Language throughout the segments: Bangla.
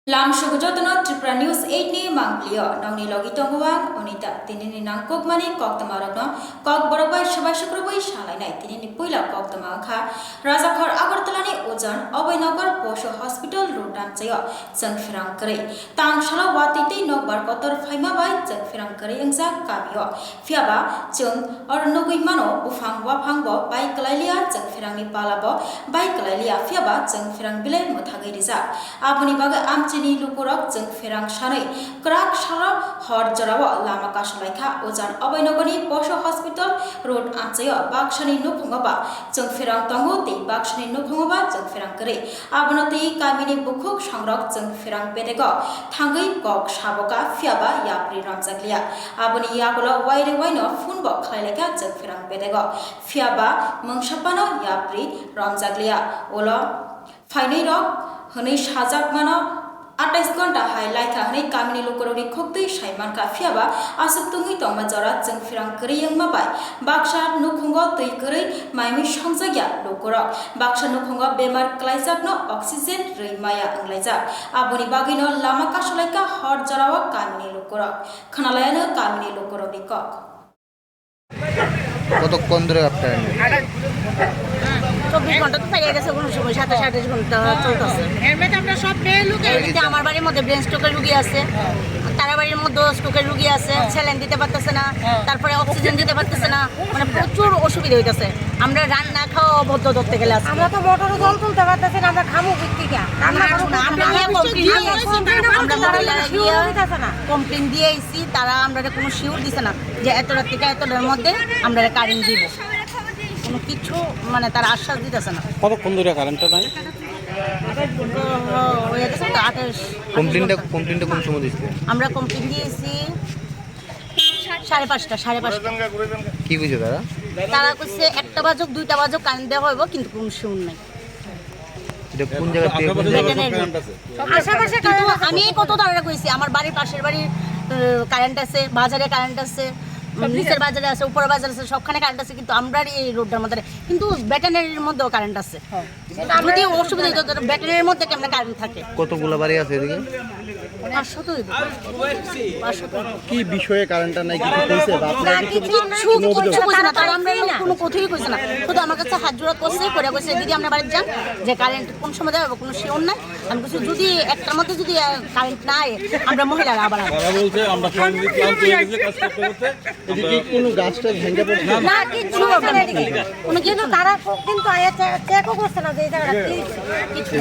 Lam Shugujotno Tripura News 8 ni Manglio, Nongni Logitongwang, Onita, Tinini Nangkok Mani, Kok Tamaragno, Kok Borobai, Shabashukrubai, Shalai, Tinini Pula, Kok Tamaka, Razakar Agartalani, Ojan, Obainagar, Posho Hospital, Rutan Chayo, Zangfirang Kare, Tang Shalawati, no Barkotor, Faimabai, Zangfirang Kare, Zak Kabio, Fiaba, Chung, or Noguimano, Ufang Wapangbo, Bai Kalalia, Zangfirang Palabo, Bai Kalalia, Fiaba, Zangfirang Bile, Motagiriza, Abunibaga Amchi Lukurok jeng ferang shanai krak shara hor jarawa lama kashlaika ojan obainogoni posho hospital road anchayo bakshani nuphungaba jeng ferang tongo te bakshani nuphungaba jeng ferang kare abonati kamini bukhuk sangrok jeng ferang bedego thangai kok shaboka fiaba yapri ramjaglia aboni yagola waire waino phunbo khlaileka jeng ferang bedego fiaba mungsapano yapri ramjaglia ola fainai rok hनै sajakmano 28 घन्टा हाय लाइका हनै कामिनी लोकरनि खोक्दै साइमान का फियाबा आसुक्तुङै तंमा जरा जों फिरां करियं माबाय बाक्सा नुखुंगो तै करै माइमि संजाया लोकरक बाक्सा नुखुंगो बेमार क्लाइजाकनो अक्सिजेन रैमाया अंगलाइजाक आबनि बागैनो लामा कासलाइका हर जरावा कामिनी लोकरक खनालायानो कामिनी लोकरनि कक কতক্ষণ ধরে আপনার 24 ঘন্টা তো পেরিয়ে গেছে কোনো সময় 27-28 ঘন্টা চলতেছে এর মধ্যে আমরা সব পেয়ে লুকে এদিকে আমার বাড়ির মধ্যে ব্রেন স্ট্রোকের রোগী আছে তার বাড়ির মধ্যে স্ট্রোকের রোগী আছে স্যালাইন দিতে পারতেছে না তারপরে অক্সিজেন দিতে পারতেছে না মানে প্রচুর অসুবিধা হইতাছে আমরা রান্না খাওয়া অবদ্ধ ধরতে গেলে আমরা তো মোটরে জল তুলতে পারতেছি না আমরা খামু বিক্রিকা আমরা কমপ্লেইন দিয়ে আইছি তারা আমরা কোনো শিওর দিছে না যে এত রাত থেকে এতটার মধ্যে আমরা কারেন্ট দিব কোনো কিছু মানে তার আশ্বাস দিতেছে না কতক্ষণ ধরে কারেন্টটা নাই কমপ্লেইনটা কোন সময় দিয়েছে আমরা কমপ্লেইন দিয়েছি 5:30 কি কইছে তারা কইছে 1টা বাজুক 2টা বাজুক কারেন্ট দেওয়া হইব কিন্তু কোনো শিওর নাই এটা কোন জায়গা থেকে আশেপাশে আমি কত তারা কইছি আমার বাড়ির পাশের বাড়ির কারেন্ট আছে বাজারে কারেন্ট আছে নিচের বাজারে আছে উপরের বাজারে আছে সবখানে কারেন্ট আছে কিন্তু আমরা এই রোডটার মধ্যে কিন্তু ব্যাটারির মধ্যেও কারেন্ট আছে যদি অসুবিধা হতো ব্যাটারির মধ্যে কেমন কারেন্ট থাকে কতগুলো বাড়ি আছে এদিকে 500 তো হইব 500 কি বিষয়ে কারেন্টটা নাই কিছু কইছে বা আপনারা কিছু কইছে না তারা আমরা কোনো কথাই কইছে না শুধু আমার কাছে হাত জোড়া করছে করে কইছে দিদি আমরা বাড়ি যান যে কারেন্ট কোন সময় দেবে কোনো শিওর নাই আমি কইছি যদি একটার মধ্যে যদি কারেন্ট না আয় আমরা মহিলারা আবার তারা বলছে আমরা ফ্যামিলি প্ল্যান করে গেছে কাজ করতে করতে এদিকে কোনো গাছটা ভেঙে পড়ছে না কিছু হবে না এদিকে কোনো কিন্তু তারা কিন্তু আয়া চেকও করছে না যে এই জায়গাটা কিছু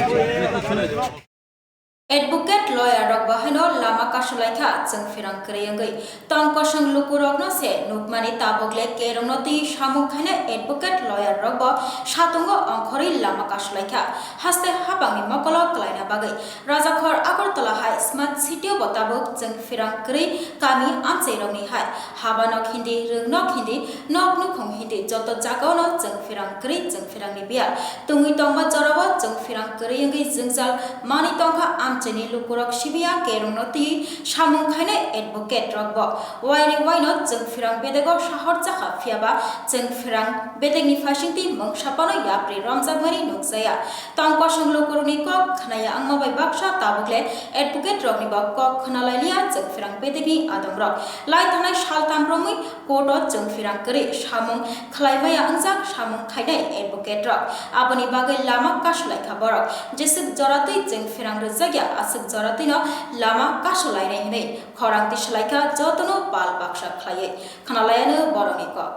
Advocate lawyer rok bahano lama kasulaika jeng firang kreyangai tong kosong lukurokno se nukmani tabogle keronoti samukhane advocate lawyer rok bo satungo ongkhori lama kasulaika haste habangni mokolo klaina bagai rajakhor agartala high smart city botabok jeng firang krei kami amchei rokni hai habanok hindi rungnok hindi nok nukhong hindi joto jagaono jeng firang krei jeng firangni bia tungui tongma jarawa jeng firang kreyangai jengjal mani tongkha Cheni lukurok sibia keronoti samung khaine advocate rokbo waini waino jeng firang bedego shahor jakha fiaba jeng firang bedegni fasingti mungsapano yapri ramjagmani nukjaya tangkosong lukuroni kok khnaya angmabai baksa tabugle advocate rokni ba kok khnalailia jeng firang bedegni adamrok lai thanai saltamromui court of jeng firang kare samung khlaimaya angjak samung khaine advocate rok aboni bagai lama kasulai khaborok jesik joratei jeng firang rejagya asuk joratino lama kasulainai hinai khorang tislaika jotono pal baksa khlaiye khanalayano boroni kok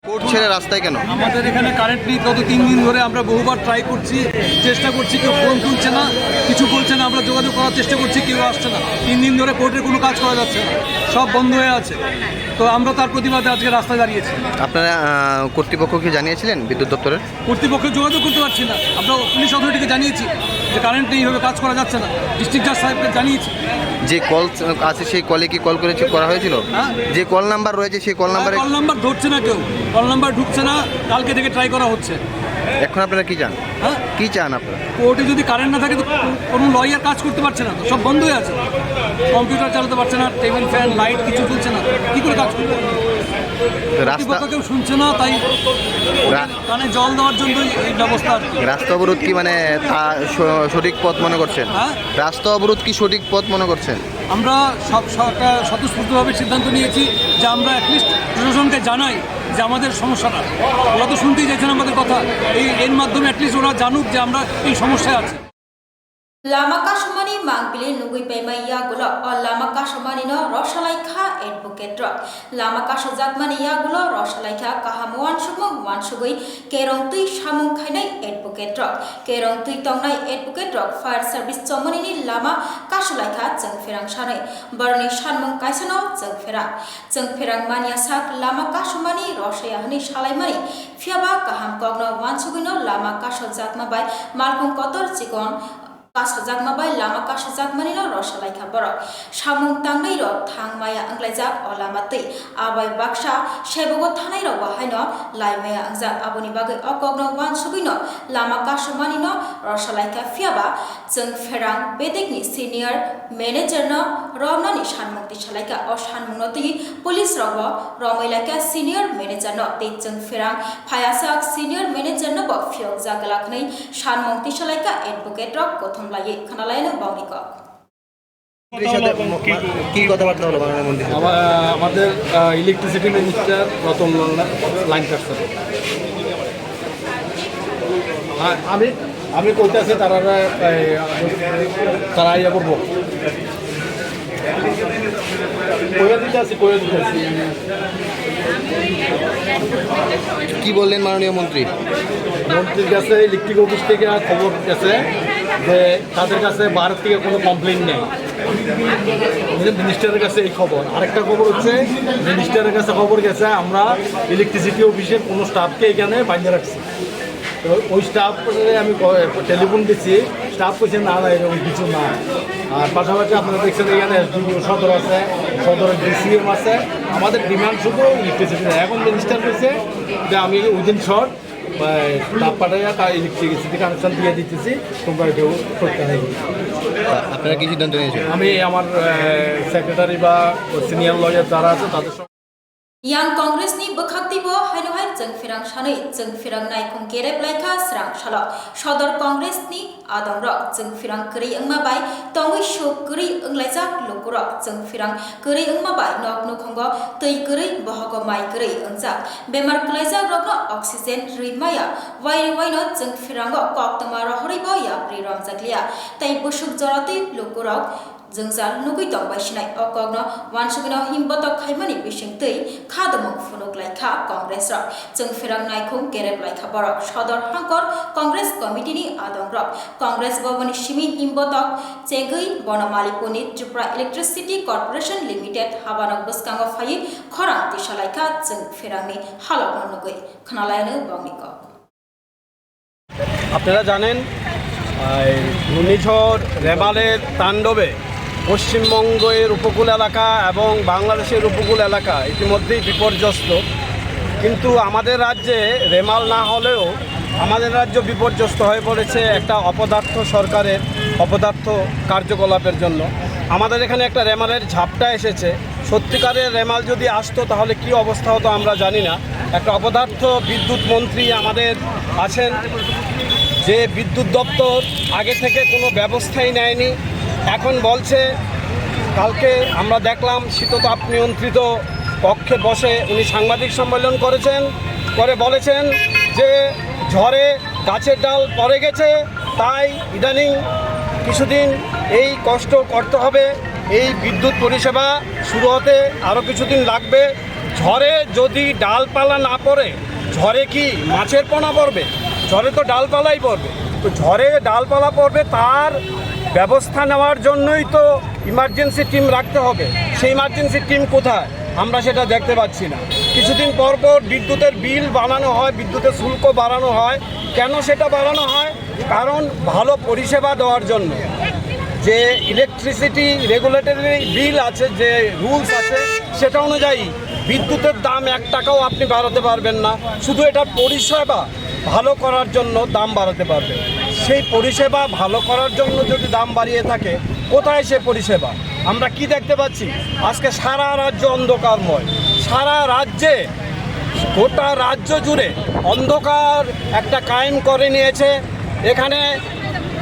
court ছেড়ে রাস্তায় কেন আমাদের এখানে কারেন্ট নেই গত 3 দিন ধরে আমরা বহুবার ট্রাই করছি চেষ্টা করছি কেউ ফোন তুলছে না কিছু বলছে না আমরা যোগাযোগ করার চেষ্টা করছি কেউ আসছে না 3 দিন ধরে কোর্টের কোনো কাজ করা যাচ্ছে না সব বন্ধ হয়ে আছে তো আমরা তার প্রতিবাদে আজকে রাস্তায় দাঁড়িয়েছি আপনারা কর্তৃপক্ষকে জানিয়েছিলেন বিদ্যুৎ দপ্তরের কর্তৃপক্ষে যোগাযোগ করতে পারছি না আমরা পুলিশ অথরিটিকে জানিয়েছি যে কারেন্ট নেই এইভাবে কাজ করা যাচ্ছে না ডিস্ট্রিক্ট জাজ সাহেবকে জানিয়েছি যে কল আছে সেই কলে কি কল করা হয়েছিল যে কল নাম্বার রয়েছে সেই কল নাম্বার ধরছে না কেউ কল নাম্বার ঢুকছে না কালকে থেকে ট্রাই করা হচ্ছে এখন আপনারা কি চান কি চান আপনারা কোর্টে যদি কারেন্ট না থাকে তো কোনো লয়ার কাজ করতে পারছে না সব বন্ধ হয়ে আছে কম্পিউটার চালাতে পারছে না টেবিল ফ্যান লাইট কিছু চলছে না কি করে কাজ করবে রাস্তা কেউ শুনছে না, তাই কানে জল দেওয়ার জন্য এই ব্যবস্থা আর কি। রাস্তা অবরোধ কি মানে সঠিক পথ মনে করছেন? হ্যাঁ, রাস্তা অবরোধ কি সঠিক পথ মনে করছেন? আমরা সব সরকার স্বতঃস্ফূর্তভাবে সিদ্ধান্ত নিয়েছি যে আমরা অ্যাটলিস্ট প্রশাসনকে জানাই যে আমাদের সমস্যাটা। ওরা তো শুনতেই চাইছেন আমাদের কথা, এর মাধ্যমে অ্যাটলিস্ট ওরা জানুক যে আমরা এই সমস্যায় আছি। Lama Kashmani Mangpili Nugui Pema Yagulo or Lama Kashmani no Roshalaika Advocate Drug. Lama Kashazakmani Yagulo Roshalaika Kahamuan Shumung Wan Shugui Kerong Tui Shamung Kainai Advocate Drug. Kerong Tui Tongnai Advocate Drug Fire Service Tomanini Lama Kashalaika Zeng Ferang Shane Baroni Shanmung Kaisano Zeng Ferang Mania Sak Lama Kashmani Roshayahani Shalaimani Fiaba Kaham Kogno Wan Shugino Lama Kashazakma by Malcolm Kotor Chigon Kasazakmabai Lama Kasazakmani no Roshalaika Borok Shamung Tangai Rok Tangmaya Anglazak or Lamati Abai Baksha Shebogo Tanairo Bahaino Laimaya Anzak Abuni Bagai Okogno Wan Subino Lama Kashamani no Roshalaika Fiaba Zeng Ferang Bedikni Senior Manager no Romnani Shanmukti Shalaika or Shanmunoti Police Robo Romailaka Senior Manager no Te Zeng Ferang Payasak Senior Manager no Bok Fiok Zagalaknai Shanmukti Shalaika Advocate Rock Lai Kanalaina Baunika. কি কথাবার্তা হলো মাননীয় মন্ত্রী? আমাদের ইলেকট্রিসিটি মিনিস্টার রতন লাইন কাটছে। আমি কইতেছি তারা ইয়ে করবো, কি বললেন মাননীয় মন্ত্রী? মন্ত্রীর কাছে ইলেকট্রিক অফিস থেকে খবর গেছে যে তাদের কাছে ভারত থেকে কোনো কমপ্লেন নেই। মিনিস্টারের কাছে এই খবর। আরেকটা খবর হচ্ছে মিনিস্টারের কাছে খবর গেছে আমরা ইলেকট্রিসিটি অফিসের কোনো স্টাফকে এখানে বাইরে রাখছি। তো ওই স্টাফ আমি টেলিফোন দিচ্ছি, স্টাফ কইছে না না এরকম কিছু না। আর পাশাপাশি আপনারা দেখছেন এখানে এসডিও সদর আছে, সদরের ডিসিএম আছে। আমাদের ডিমান্ড শুধু ইলেকট্রিসিটি। এখন মিনিস্টার কইছে যে আমি উইদিন শর্ট স্টাফ পাঠাইয়া তার ইলেকট্রিসিটি কানেকশন দিয়ে দিতেছি, তোমরা কেউ করতে নেই। আপনারা কি সিদ্ধান্ত নিয়েছেন? আমি আমার সেক্রেটারি বা সিনিয়র লয়ার যারা আছে তাদের Yang Congress ni bekhaktibo hainohai Zeng Ferang Shanai Zeng Ferang Nai Kong Kerep Laika Serang Shalo Shodor Congress ni Adong Rok Zeng Ferang Keri Engmabai Tongwi Shuk Keri Englajak Lukurok Zeng Ferang Keri Engmabai Nok Nukonggo Tui Keri Bohogo Mai Keri Engjak Bemar Klajak Rokno Oxygen Rimaya Waino Zeng Ferang Kok Tamara Horibo Ya Pri Ramjaklia Tai Bushuk Jorati Lukurok Zengzal Nugui Dong Baishinai Okogno Wansugino Himbotok Kaimani Bishing Tui Kadamuk Funuk Laika Congress Rock Zeng Ferang Naikung Kerep Laika Borok Shodor Hangkor Congress Committee ni Adong Rock Congress Bobani Shimi Himbotok Cegui Bonamali Punit Tripura Electricity Corporation Limited Habanok Buskango Fayi Khorang Tishalaika Zeng Ferang ni Halok Nugui Khanalainu Bongiko. আপনারা জানেন ঘূর্ণিঝড় রেমালের তাণ্ডবে পশ্চিমবঙ্গের উপকূল এলাকা এবং বাংলাদেশের উপকূল এলাকা ইতিমধ্যেই বিপর্যস্ত। কিন্তু আমাদের রাজ্যে রেমাল না হলেও আমাদের রাজ্য বিপর্যস্ত হয়ে পড়েছে একটা অপদার্থ সরকারের অপদার্থ কার্যকলাপের জন্য। আমাদের এখানে একটা রেমালের ঝাপটা এসেছে। সত্যিকারের রেমাল যদি আসতো তাহলে কি অবস্থা হতো আমরা জানি না। একটা অপদার্থ বিদ্যুৎ মন্ত্রী আমাদের আছেন, যে বিদ্যুৎ দপ্তর আগে থেকে কোনো ব্যবস্থাই নেয়নি। এখন বলছে, কালকে আমরা দেখলাম শীততাপ নিয়ন্ত্রিত কক্ষে বসে উনি সাংবাদিক সম্মেলন করেছেন, করে বলেছেন যে ঝড়ে গাছের ডাল পড়ে গেছে, তাই ইদানিং কিছুদিন এই কষ্ট করতে হবে। এই বিদ্যুৎ পরিষেবা শুরু হতে আরও কিছুদিন লাগবে। ঝড়ে যদি ডালপালা না পড়ে, ঝড়ে কি মাছের পোনা পড়বে? ঝড়ে তো ডালপালাই পড়বে। তো ঝড়ে ডালপালা পড়বে, তার ব্যবস্থা নেওয়ার জন্যই তো ইমার্জেন্সি টিম রাখতে হবে। সেই ইমার্জেন্সি টিম কোথায় আমরা সেটা দেখতে পাচ্ছি না। কিছুদিন পর পর বিদ্যুতের বিল বাড়ানো হয়, বিদ্যুতের শুল্ক বাড়ানো হয়। কেন সেটা বাড়ানো হয়? কারণ ভালো পরিষেবা দেওয়ার জন্য। যে ইলেকট্রিসিটি রেগুলেটরি বিল আছে, যে রুলস আছে, সেটা অনুযায়ী বিদ্যুতের দাম 1 টাকাও আপনি বাড়াতে পারবেন না। শুধু এটা পরিষেবা ভালো করার জন্য দাম বাড়াতে পারবে। সেই পরিষেবা ভালো করার জন্য যদি দাম বাড়িয়ে থাকে, কোথায় সে পরিষেবা? আমরা কি দেখতে পাচ্ছি? আজকে সারা রাজ্য অন্ধকারময়। সারা রাজ্যে, গোটা রাজ্য জুড়ে অন্ধকার একটা কায়েম করে নিয়েছে। এখানে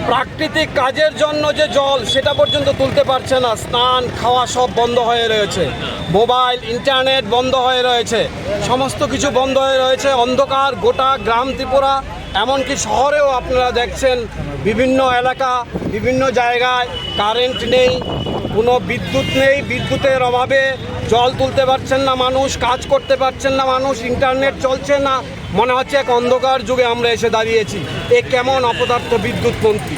প্রাকৃতিক কাজের জন্য যে জল সেটা পর্যন্ত তুলতে পারছে না, স্নান খাওয়া সব বন্ধ হয়ে রয়েছে, মোবাইল ইন্টারনেট বন্ধ হয়ে রয়েছে, সমস্ত কিছু বন্ধ হয়ে রয়েছে। অন্ধকার গোটা গ্রাম ত্রিপুরা, এমনকি শহরেও আপনারা দেখছেন বিভিন্ন এলাকা, বিভিন্ন জায়গায় কারেন্ট নেই, কোনো বিদ্যুৎ নেই, বিদ্যুতের অভাবে জল তুলতে পারছেন না মানুষ, কাজ করতে পারছেন না মানুষ, ইন্টারনেট চলছে না। মনে হচ্ছে এক অন্ধকার যুগে আমরা এসে দাঁড়িয়েছি। এ কেমন অপদার্থ বিদ্যুৎ মন্ত্রী!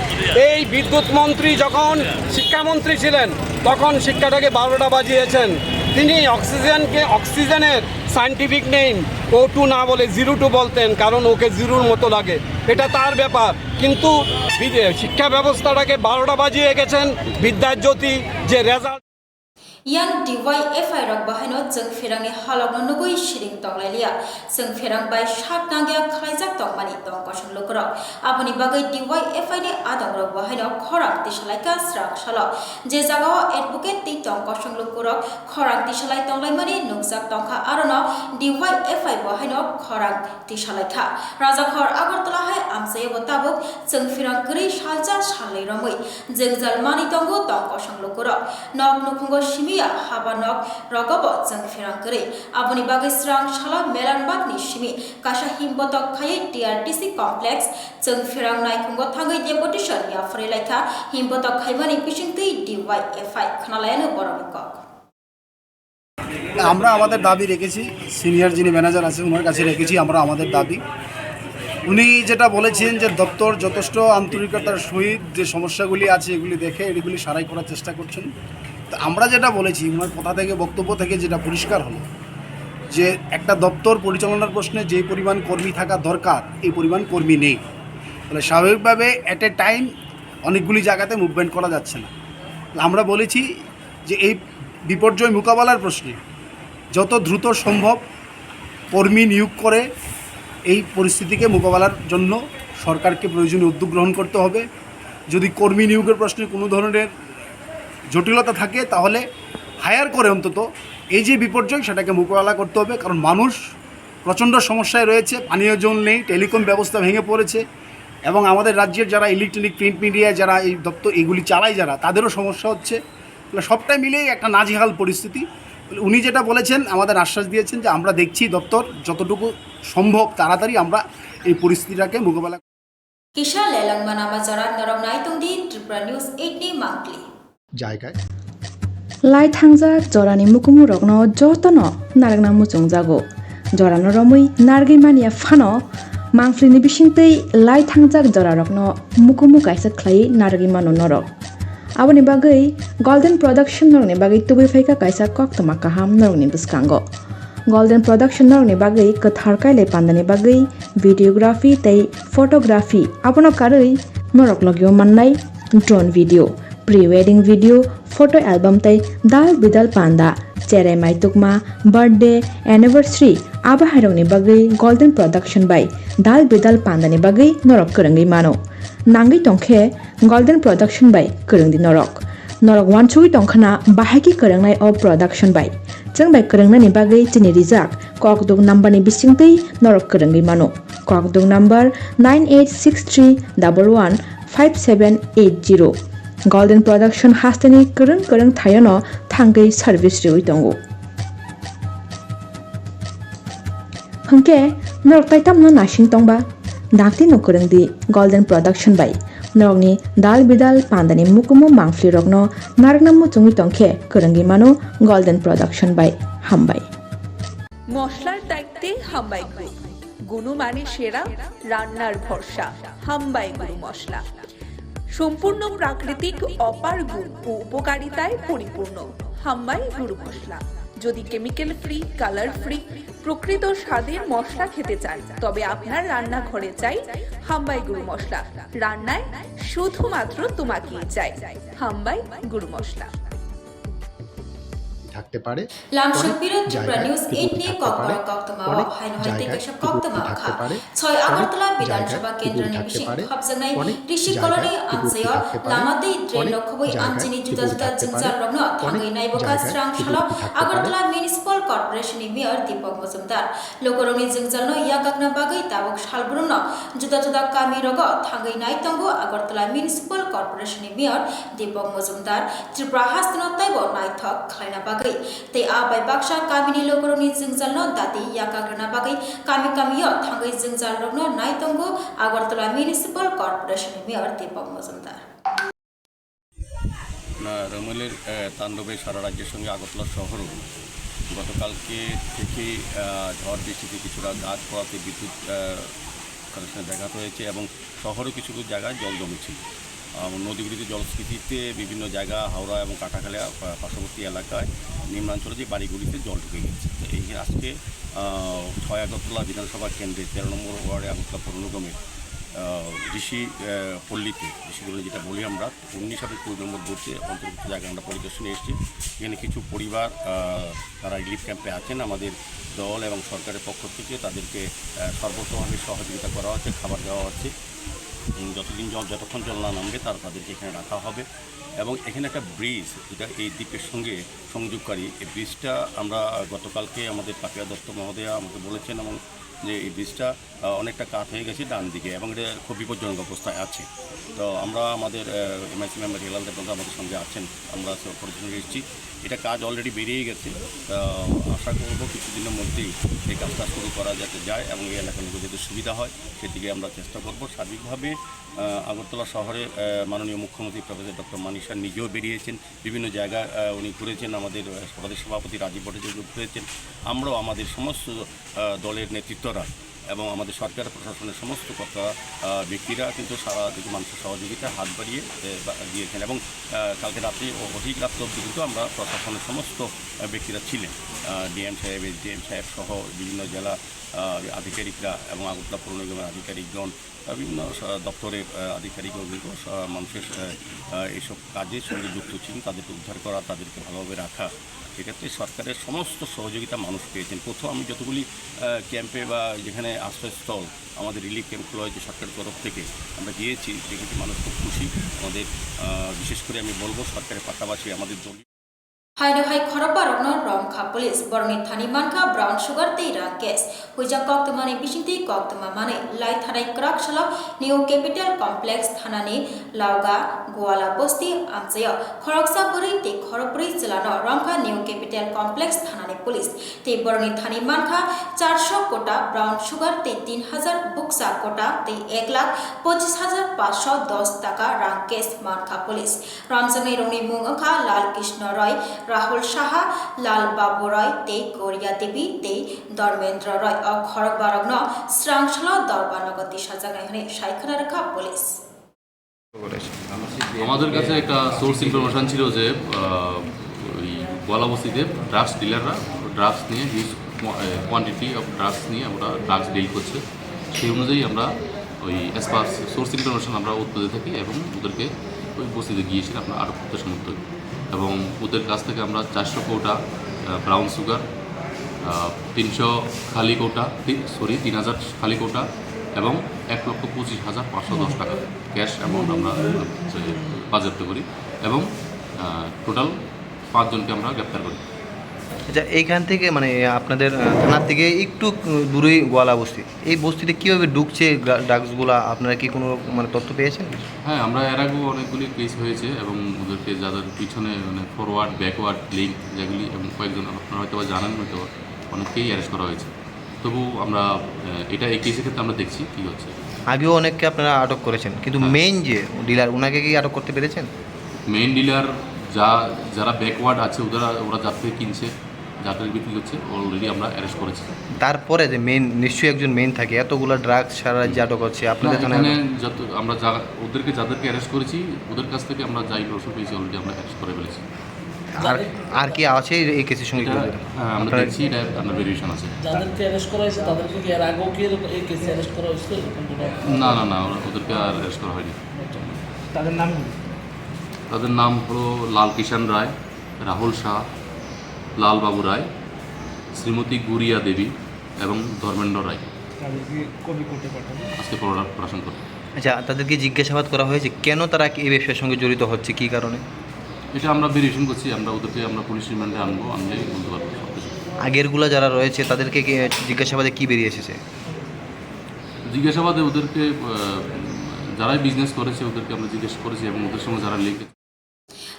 এই বিদ্যুৎ মন্ত্রী যখন শিক্ষামন্ত্রী ছিলেন তখন শিক্ষাটাকে 12টা বাজিয়েছেন। তিনি অক্সিজেনের সায়েন্টিফিক নেম O2 না বলে 02 বলতেন, কারণ ওকে জিরোর মতো লাগে, এটা তার ব্যাপার। কিন্তু শিক্ষা ব্যবস্থাটাকে 12টা বাজিয়ে গেছেন। বিদ্যাজ্যোতি যে result yang DYFI rok bahino jeng firangni halokno nugui shiring tonglailiya jeng firang bai shat nangya khlaijak tongmani tong kosong lokrok aboni bagai DYFI ni adong rok bahino khorak tisalaika srak salo je jagao advocate ti tong kosong lokrok khorak tisalai tonglaimani nukjak tongkha arono DYFI bahino khorak tisalaika rajakhor agartala hai amsai botabok jeng firang kri salja salai romoi jeng jalmani tongo tong kosong lokrok nok nukhungo Shimiya habanok rogobo jeng firang kri aboni bagai srang shala melanbak ni shimi kasha himbotok khai TRTC complex jeng firang naikhungo thangai deputation ya frelaikha himbotok khaimani pisingti DYFI khnalayano boromikok আমরা আমাদের দাবি রেখেছি, সিনিয়র যিনি ম্যানেজার আছে ওনার কাছে রেখেছি আমরা আমাদের দাবি। উনি যেটা বলেছেন যে দপ্তর যথেষ্ট আন্তরিকতার সহিত যে সমস্যাগুলি আছে এগুলি দেখে এগুলি সারাই করার চেষ্টা করছেন। তো আমরা যেটা বলেছি ওনার কথা থেকে বক্তব্য থেকে যেটা পরিষ্কার হলো যে একটা দপ্তর পরিচালনার প্রশ্নে যে পরিমাণ কর্মী থাকা দরকার এই পরিমাণ কর্মী নেই, তাহলে স্বাভাবিকভাবে অ্যাট এ টাইম অনেকগুলি জায়গাতে মুভমেন্ট করা যাচ্ছে না। আমরা বলেছি যে এই বিপর্যয় মোকাবেলার প্রশ্নে যত দ্রুত সম্ভব কর্মী নিয়োগ করে এই পরিস্থিতিকে মোকাবেলার জন্য সরকারকে প্রয়োজনীয় উদ্যোগ গ্রহণ করতে হবে। যদি কর্মী নিয়োগের প্রশ্নে কোনো ধরনের জটিলতা থাকে তাহলে হায়ার করে অন্তত এই যে বিপর্যয় সেটাকে মোকাবেলা করতে হবে, কারণ মানুষ প্রচণ্ড সমস্যায় রয়েছে, পানীয় জল নেই, টেলিকম ব্যবস্থা ভেঙে পড়েছে এবং আমাদের রাজ্যের যারা ইলেকট্রনিক প্রিন্ট মিডিয়া যারা এই দপ্তর এগুলি চালায় যারা তাদেরও সমস্যা হচ্ছে। সবটাই মিলেই একটা নাজেহাল পরিস্থিতি। উনি যেটা বলেছেন আমাদের আশ্বাস দিয়েছেন যে আমরা দেখছি দপ্তর যতটুকু সম্ভব তাড়াতাড়ি আমরা এই পরিস্থিতিটাকে মোকাবেলা Kisha lelang manama jaran norong naitongdi Tripura News 8 ni mangkli জায়গায় লাই থাংজাক জরানি মুকুমু রগ্ন যতন নারগনা মুচুং জাগো জরানো রমুই নারগি মানিয়া ফানো মাংফ্লিনি বিসিংতৈ লাই থাংজাক জরা রগ্ন মুকুমু কাইসা খ্লাই নারগি মানো নরক aboni bagai golden production norni bagai tubai phaika kaisa koktoma kaham norni biskango golden production norni bagai kathar kaile pandani bagai videography tei photography abono karoi norok logyo mannai drone video pre-wedding video photo album tei dal bidal panda cherai mai tukma birthday anniversary aba harongni bagai golden production by dal bidal pandani bagai norok karangi mano nangi tongkhe golden production by kerengdi norok wanchui tongkhana bahaki kerengnai of production by chengbai kerengnani bagai chini rijak kokdong number ni bisingtei norok kerengdi mano kokdong number 9863115780 golden production hastani kereng thayono thangai service riwi tongo hangke norok taitam no nashing tongba dakti no kerengdi golden production by norokni dal bidal pandani mukumu mangfli rokno nargna muchungi tongkhe kerengi mano golden production by hambai মশলার দায়িত্বে হাম্বাই গ্রুপ গুণমানে সেরা রান্নার ভরসা হাম্বাই গুরু মশলা সম্পূর্ণ প্রাকৃতিক অপার গুণ ও উপকারিতায় পরিপূর্ণ হাম্বাই গুরু মশলা যদি কেমিক্যাল ফ্রি কালার ফ্রি প্রকৃত স্বাদের মশলা খেতে চান তবে আপনার রান্নাঘরে চাই হাম্বাই গুরু মশলা রান্নায় শুধুমাত্র তোমাকেই চাই হাম্বাই গুরু মশলা থাকতে পারে, লামসুক অনেক বিরোধ ত্রিপুরা জায়গায় নিউজ ত্রিপুটি 8 নিয়ে থাকতে পারে, ককবরক কক্তমা অনেক হাইন হইতে জায়গায় কেশব ত্রিপুটি কক্তমা থাকতে খা পারে, 6 আগরতলা অনেক বিধানসভা জায়গায় কেন্দ্র ত্রিপুটি থাকতে নিবিসিং পারে, খবজংনাই অনেক ঋষি জায়গায় কলোনি ত্রিপুটি আনসেয় থাকতে পারে, লামাতেই ট্রেন অনেক লক্ষবই জায়গায় আনচিনি জুদা ত্রিপুটি জুদা থাকতে জিনজাল পারে, রগ্ন থাঙ্গই অনেক নাইবকা জায়গায় স্রাংশালো ত্রিপুটি থাকতে আগরতলা পারে। মিউনিসিপাল কর্পোরেশনनि মেयर दीपक मजुमदार लोकरनि जिंजालनो यागागना बागै ताबक सालब्रुनो जुदा जुदा कामी रग थांगै नायतंगो আগরতলা মিউনিসিপাল কর্পোরেশনनि मेयर दीपक मजुमदार त्रिपुरा हास्तनो ताइबो नायथक खालायना बागै तै आ बाय बाक्सा कामिनि लोकरनि जिंजालनो दाति यागागना बागै कामी कामियो थांगै जिंजाल रगनो नायतंगो আগরতলা মিউনিসিপাল কর্পোরেশনनि मेयर दीपक मजुमदार রমলের তাণ্ডবে সারা রাজ্যের সঙ্গে আগরতলা শহরও গতকালকে থেকে ঝড় বৃষ্টিতে কিছুটা গাছ পড়াতে বিদ্যুৎ কানেকশনে ব্যাঘাত হয়েছে এবং শহরেও কিছু কিছু জায়গায় জল জমেছিল। নদীগুলিতে জলস্ফীতিতে বিভিন্ন জায়গা হাওড়া এবং কাটাখালিয়া পার্শ্ববর্তী এলাকায় নিম্নাঞ্চলে যে বাড়িগুলিতে জল ঢুকে গেছে। তো এই আজকে 6 আগরতলা বিধানসভা কেন্দ্রে 13 নম্বর ওয়ার্ডে আগরতলা পৌর নিগমের ঋষি পল্লীতে ঋষিগুলো যেটা বলি আমরা 19 এবং 20 নম্বর বুথে অন্তর্ভুক্ত জায়গায় আমরা পরিদর্শনে এসেছি। এখানে কিছু পরিবার তারা রিলিফ ক্যাম্পে আছেন। আমাদের দল এবং সরকারের পক্ষ থেকে তাদেরকে সর্বতভাবে সহযোগিতা করা হচ্ছে, খাবার দেওয়া হচ্ছে। যতক্ষণ জল না নামবে তাদেরকে এখানে রাখা হবে। এবং এখানে একটা ব্রিজ যেটা এই দ্বীপের সঙ্গে সংযোগকারী, এই ব্রিজটা আমরা গতকালকে আমাদের পাপিয়া দত্ত মহোদয়া আমাকে বলেছেন এবং যে এই ব্রিজটা অনেকটা কাত হয়ে গেছে ডান দিকে এবং এটা খুব বিপজ্জনক অবস্থায় আছে। তো আমরা আমাদের এমআইসি মেম্বার হেলাল দেব আমাদের সঙ্গে আছেন, আমরা পরিদর্শনে এসেছি। এটা কাজ অলরেডি বেরিয়ে গেছে। আশা করব কিছুদিনের মধ্যেই এই কাজটা শুরু করা যাতে যায় এবং এই এলাকার লোকের যাতে সুবিধা হয় সেদিকে আমরা চেষ্টা করব। সার্বিকভাবে আগরতলা শহরে মাননীয় মুখ্যমন্ত্রী প্রফেসর ডক্টর মানিক স্যার নিজেও বেরিয়েছেন, বিভিন্ন জায়গায় উনি ঘুরেছেন, আমাদের প্রদেশ সভাপতি রাজীব ভট্টাচার্য ঘুরেছেন। আমরাও আমাদের সমস্ত দলের নেতৃত্বরা এবং আমাদের সরকার প্রশাসনের সমস্ত কর্তা ব্যক্তিরা কিন্তু সারা দিকে মানুষের সহযোগিতায় হাত বাড়িয়ে দিয়েছেন এবং কালকে রাত্রে অধিক রাত্রে অবধি কিন্তু আমরা প্রশাসনের সমস্ত ব্যক্তিরা ছিলেন, ডিএম সাহেব, এসডিএম সাহেব সহ বিভিন্ন জেলা আধিকারিকরা এবং আগরতলা পৌর নিগমের আধিকারিকগণ, বিভিন্ন দপ্তরের আধিকারিকগণ কিন্তু মানুষের এইসব কাজের সঙ্গে যুক্ত ছিলেন। তাদেরকে উদ্ধার করা, তাদেরকে ভালোভাবে রাখা, সেক্ষেত্রে সরকারের সমস্ত সহযোগিতা মানুষ পেয়েছেন। প্রথম আমি যতগুলি ক্যাম্পে বা যেখানে আশ্রয়স্থল আমাদের রিলিফ ক্যাম্পগুলো হয়েছে সরকারের তরফ থেকে আমরা গিয়েছি, দেখেছি মানুষ খুব খুশি। আমাদের বিশেষ করে আমি বলবো সরকারের পাশাপাশি আমাদের দলীয় हायनो हाय खरबा रगनो रंखा पुलिस बरनि थानी मानखा ब्राउन शुगर तेरा केस हुइजा कक्तमानि बिसिंति कक्तमा माने लाई थानाय क्राकशला निउ कैपिटल कम्प्लेक्स थानानि लावगा गोवाला बस्ती आमचेय खरकसा बरै ते खरपुरै जिल्लानो रंखा निउ कैपिटल कम्प्लेक्स थानानि पुलिस ते बरनि थानी मानखा 400 कोटा ब्राउन शुगर ते 3000 बुक्सा कोटा ते 1,25,510 টাকা रां केस मानखा पुलिस रामजंगै रंनि मुं अंखा लाल कृष्ण रॉय, राहुल शाह, लाल बाबू रॉय, ते गौरिया देवी, ते धर्मेंद्र रॉय और खड़क बारग्न श्रांशला दरबारनगर दिशा जगह हने शाइखना रखा पुलिस। আমাদের কাছে একটা সোর্স ইনফরমেশন ছিল যে ওই গোয়ালাবস্তিতে ড্রাগস ডিলাররা ড্রাগস নিয়ে হিউজ কোয়ান্টিটি অফ ড্রাগস নিয়ে আমরা ড্রাগস ডিল করছে। সেই অনুযায়ী আমরা ওই অ্যাজ পার সোর্স ইনফরমেশন আমরা উৎপাদে থাকি এবং ওদেরকে ওই বস্তিতে গিয়েছি আমরা আটক করতে সমর্থ হই এবং ওদের কাছ থেকে আমরা 400 কোটা ব্রাউন সুগার, 300 খালি কোটা 3000 খালি কোটা এবং 1,25,510 টাকা ক্যাশ অ্যামাউন্ট আমরা বাজেয়াপ্ত করি এবং টোটাল 5 জনকে আমরা গ্রেপ্তার করি। আচ্ছা, এইখান থেকে মানে আপনাদের থানার থেকে একটু দূরেই গোয়ালা বস্তি, এই বস্তিতে কীভাবে ঢুকছে ড্রাগসগুলো, আপনারা কি কোনো মানে তথ্য পেয়েছেন? হ্যাঁ, আমরা এর আগেও অনেকগুলি কেস হয়েছে এবং ওদেরকে যাদের পিছনে মানে ফরওয়ার্ড ব্যাকওয়ার্ড লিঙ্ক যেগুলি এবং কয়েকজন আপনারা হয়তো জানেন, হয়তো অনেককেই অ্যারেস্ট করা হয়েছে। তবু আমরা এই কেসের ক্ষেত্রে আমরা দেখছি কী হচ্ছে। আগেও অনেককে আপনারা আটক করেছেন, কিন্তু মেইন যে ডিলার ওনাকে কি আটক করতে পেরেছেন? মেইন ডিলার যারা ব্যাকওয়ার্ড আছে ওরা যার থেকে কিনছে, যাদের বিক্রি হচ্ছে অলরেডি আমরা অ্যারেস্ট করেছি। তারপরে যে মেইন নিশ্চয়ই একজন মেইন থাকে, এতগুলো ড্রাগস সারা রাজ্যে আটক হচ্ছে আপনাদের এখানে যত আমরা যাদেরকে অ্যারেস্ট করেছি ওদের কাছ থেকে আমরা যা ইনফরমেশন পেয়েছি অলরেডি আমরা অ্যারেস্ট করে ফেলেছি। আর কি আছে এই কেসের সঙ্গে? আমরা দেখছি এটা আপনার ভেরিয়েশন আছে। যাদেরকে অ্যারেস্ট করা হয়েছে তাদেরকে কি এর আগেও কি এই কেসে অ্যারেস্ট করা হয়েছিল? না ওদেরকে আর অ্যারেস্ট করা হয়নি। তাদের নাম হলো লাল কিষাণ রায়, রাহুল শাহ, লালবাবু রায়, শ্রীমতী গুরিয়া দেবী এবং ধর্মেন্দ্র রায় আজকে প্রশাসন করবে। আচ্ছা, তাদেরকে জিজ্ঞাসাবাদ করা হয়েছে কেন তারা এই ব্যবসার সঙ্গে জড়িত হচ্ছে, কী কারণে? এটা আমরা ভেরিফিকেশন করছি, আমরা ওদেরকে পুলিশ রিমান্ডে আনলেই বলতে পারবো সব কিছু। আগেরগুলা যারা রয়েছে তাদেরকে জিজ্ঞাসাবাদে কী বেরিয়ে এসেছে? জিজ্ঞাসাবাদে ওদেরকে যারাই বিজনেস করেছে ওদেরকে আমরা জিজ্ঞেস করেছি এবং ওদের সঙ্গে যারা লিখে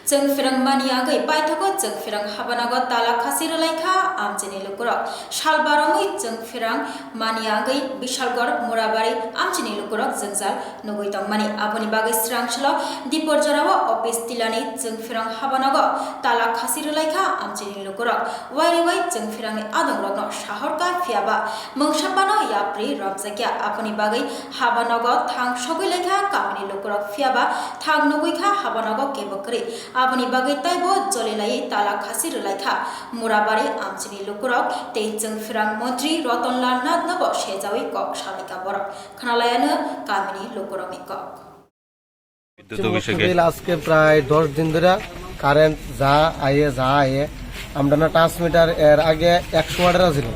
जों फिरंग मानियागै पाइथागो जों फिरंग हाबानागो ताला खासिर लाइखा आमचेनि लुकुरक सालबारमै जों फिरंग मानियागै बिशालगढ़ मुराबारि आमचेनि लुकुरक जोंजाल नुगैतं मानि आबनि बागै स्रांसलो दीपर जरावा अफिस तिलानि जों फिरंग हाबानागो ताला खासिर लाइखा आमचेनि लुकुरक वाइरिवाइ जों फिरंगनि आदंरगनो साहरका फियाबा मंगसाबानो याप्रि रबजाकिया आबनि बागै हाबानागो थां सगै लाइखा कामनि लुकुरक फियाबा थां नुगैखा हाबानागो केबकरि आबनि बागै ताइबो जलिलाई ताला खासिर लाइखा मुराबारि आमचेनि लुकुरक ते जों फिरंग मन्त्री रतनलाल नाथ नब सेजावि कक सालिका बरक खनालायानो कामिनि लुकुरकनि कक আজকে প্রায় 10 দিন ধরে কারেন্ট যা আয়ে আমরা না ট্রান্সমিটার এর আগে 100 ওয়াটের ছিল,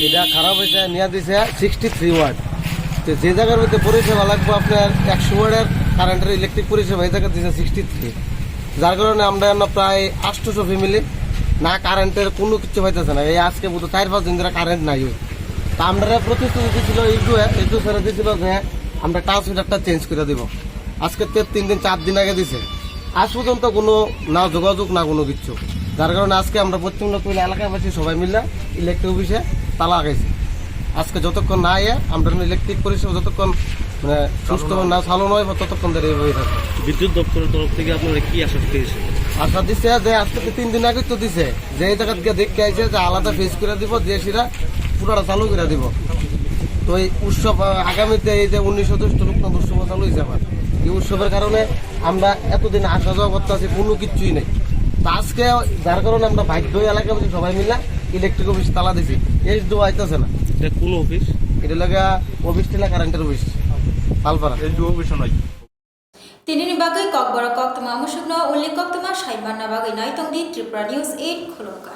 এটা খারাপ হয়েছে নিয়ে দিছে 63 ওয়াট। তো যে জায়গার মধ্যে পরিষেবা লাগবে আপনার 100 ওয়াটের কারেন্টের ইলেকট্রিক পরিষেবা এই জায়গা দিছে 63, যার কারণে আমরা প্রায় 800 ফ্যামিলি না কারেন্টের কোনো কিছু হইতেছে না। এই আজকে বুধ 4-5 দিন ধরে কারেন্ট নাই। তা আমরা প্রতিশ্রুতি দিয়েছিল একটু ছেড়ে দিয়েছিল যে আমরা ট্রান্সমিটারটা চেঞ্জ করে দিব। আজকে 3-4 দিন আগে দিছে, আজ পর্যন্ত কোনো না যোগাযোগ না কোনো কিছু, যার কারণে আজকে আমরা পশ্চিম লোকপিল এলাকাবাসী সবাই মিলে ইলেকট্রিক অফিসে তালা লাগাইছি। আজকে যতক্ষণ না আয়ে আমরা ইলেকট্রিক পরিষেবা যতক্ষণ মানে সুস্থ না চালু নয় ততক্ষণ ধরে এইভাবে থাকে। বিদ্যুৎ দপ্তরের তরফ থেকে আপনারা কি আশা পেয়েছে? আশা দিচ্ছে যে আজকে 3 দিন আগে তো দিছে যে এই জায়গা থেকে দেখতে আইছে যে আলাদা ফেস করে দিব, যে সেটা পুরোটা চালু করে দিব। তো এই উৎসব আগামীতে এই যে 19 রূপনাথ উৎসব চালু হয়েছে আবার, এই উৎসবের কারণে আমরা এতদিন আসা যাওয়া করতে আছি, কোনো কিছুই নেই। তো আজকে যার কারণে আমরা বাধ্য এলাকা সবাই মিলে ইলেকট্রিক অফিস তালা দিছি, এই দেওয়া আইতেছে না। এটা কোন অফিস? এটা লাগা অফিস টিলা কারেন্টের অফিস পালপাড়া এই অফিস নয়। तिनिनि बागै ककबर कक्तमा मुसुकनो उल्लेख कक्तमा साइबानना बागै नायतंदि त्रिपुरा निउज 8 खुलुमका।